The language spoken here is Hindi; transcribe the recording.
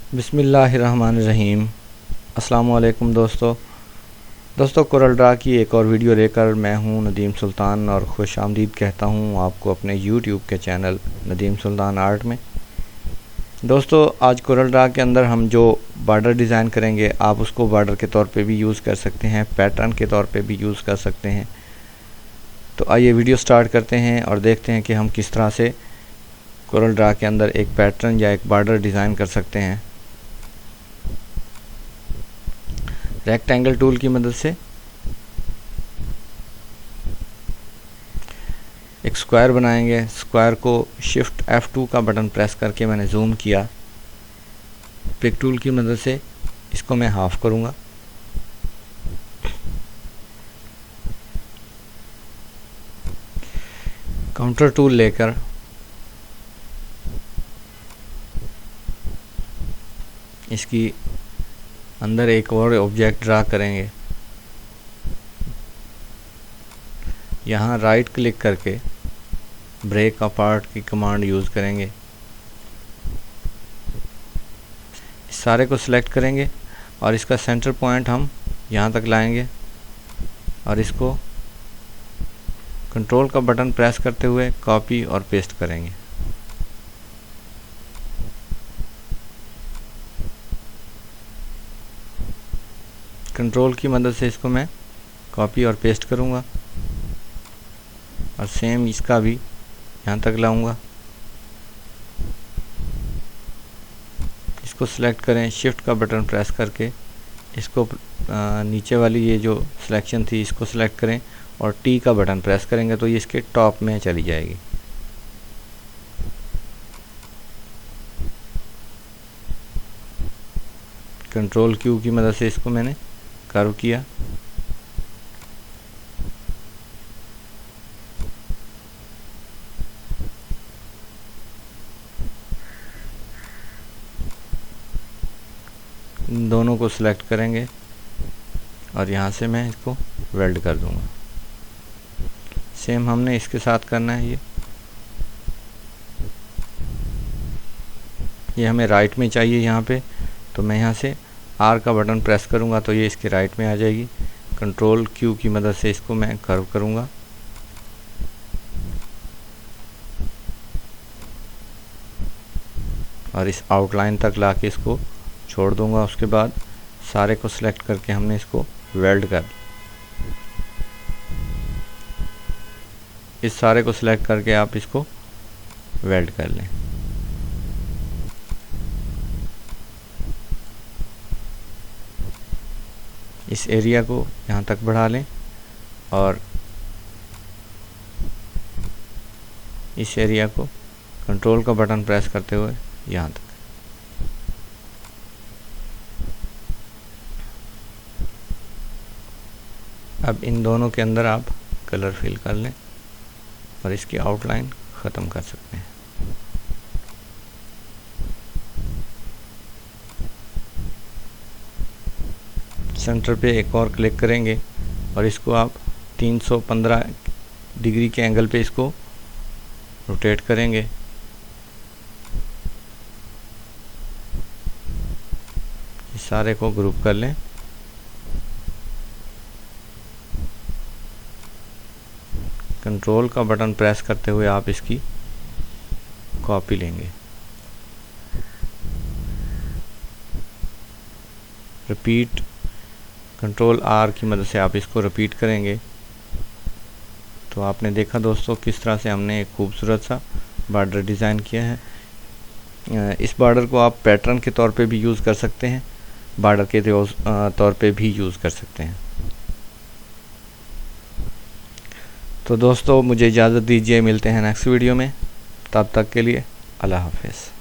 बिस्मिल्लाहिर्रहमानिर्रहीम। अस्सलामु अलैकुम दोस्तों कोरल ड्रा की एक और वीडियो लेकर मैं हूं नदीम सुल्तान और खुश आमदीद कहता हूं आपको अपने यूट्यूब के चैनल नदीम सुल्तान आर्ट में। दोस्तों आज कोरल ड्रा के अंदर हम जो बॉर्डर डिज़ाइन करेंगे आप उसको बॉर्डर के तौर पे भी यूज़ कर सकते हैं, पैटर्न के तौर पे भी यूज़ कर सकते हैं। तो आइए वीडियो स्टार्ट करते हैं और देखते हैं कि हम किस तरह से कोरल ड्रा के अंदर एक पैटर्न या एक बॉर्डर डिज़ाइन कर सकते हैं। रेक्टेंगल टूल की मदद से एक स्क्वायर बनाएंगे। स्क्वायर को शिफ्ट F2 का बटन प्रेस करके मैंने जूम किया। पिक टूल की मदद से इसको मैं हाफ करूंगा। काउंटर टूल लेकर इसकी अंदर एक और ऑब्जेक्ट ड्रा करेंगे। यहाँ राइट क्लिक करके ब्रेक अपार्ट की कमांड यूज़ करेंगे। इस सारे को सिलेक्ट करेंगे और इसका सेंटर पॉइंट हम यहाँ तक लाएंगे और इसको कंट्रोल का बटन प्रेस करते हुए कॉपी और पेस्ट करेंगे। कंट्रोल की मदद से इसको मैं कॉपी और पेस्ट करूँगा और सेम इसका भी यहाँ तक लाऊंगा। इसको सिलेक्ट करें, शिफ्ट का बटन प्रेस करके इसको नीचे वाली ये जो सिलेक्शन थी इसको सिलेक्ट करें और टी का बटन प्रेस करेंगे तो ये इसके टॉप में चली जाएगी। कंट्रोल क्यू की मदद से इसको मैंने कर्व किया। इन दोनों को सिलेक्ट करेंगे और यहाँ से मैं इसको वेल्ड कर दूंगा। सेम हमने इसके साथ करना है। ये हमें राइट में चाहिए यहाँ पे, तो मैं यहाँ से आर का बटन प्रेस करूँगा तो ये इसके राइट में आ जाएगी। कंट्रोल क्यू की मदद से इसको मैं कर्व करूँगा। और इस आउटलाइन तक लाके इसको छोड़ दूंगा। उसके बाद सारे को सिलेक्ट करके हमने इसको वेल्ड कर, इस सारे को सिलेक्ट करके आप इसको वेल्ड कर लें। इस एरिया को यहाँ तक बढ़ा लें और इस एरिया को कंट्रोल का बटन प्रेस करते हुए यहाँ तक। अब इन दोनों के अंदर आप कलर फिल कर लें और इसकी आउटलाइन ख़त्म कर सकते हैं। सेंटर पे एक और क्लिक करेंगे और इसको आप 315 डिग्री के एंगल पे इसको रोटेट करेंगे। इस सारे को ग्रुप कर लें। कंट्रोल का बटन प्रेस करते हुए आप इसकी कॉपी लेंगे। रिपीट, कंट्रोल आर की मदद से आप इसको रिपीट करेंगे। तो आपने देखा दोस्तों किस तरह से हमने एक खूबसूरत सा बॉर्डर डिज़ाइन किया है। इस बॉर्डर को आप पैटर्न के तौर पे भी यूज़ कर सकते हैं, बॉर्डर के तौर पे भी यूज़ कर सकते हैं। तो दोस्तों मुझे इजाज़त दीजिए, मिलते हैं नेक्स्ट वीडियो में। तब तक के लिए अल्लाह हाफ़िज़।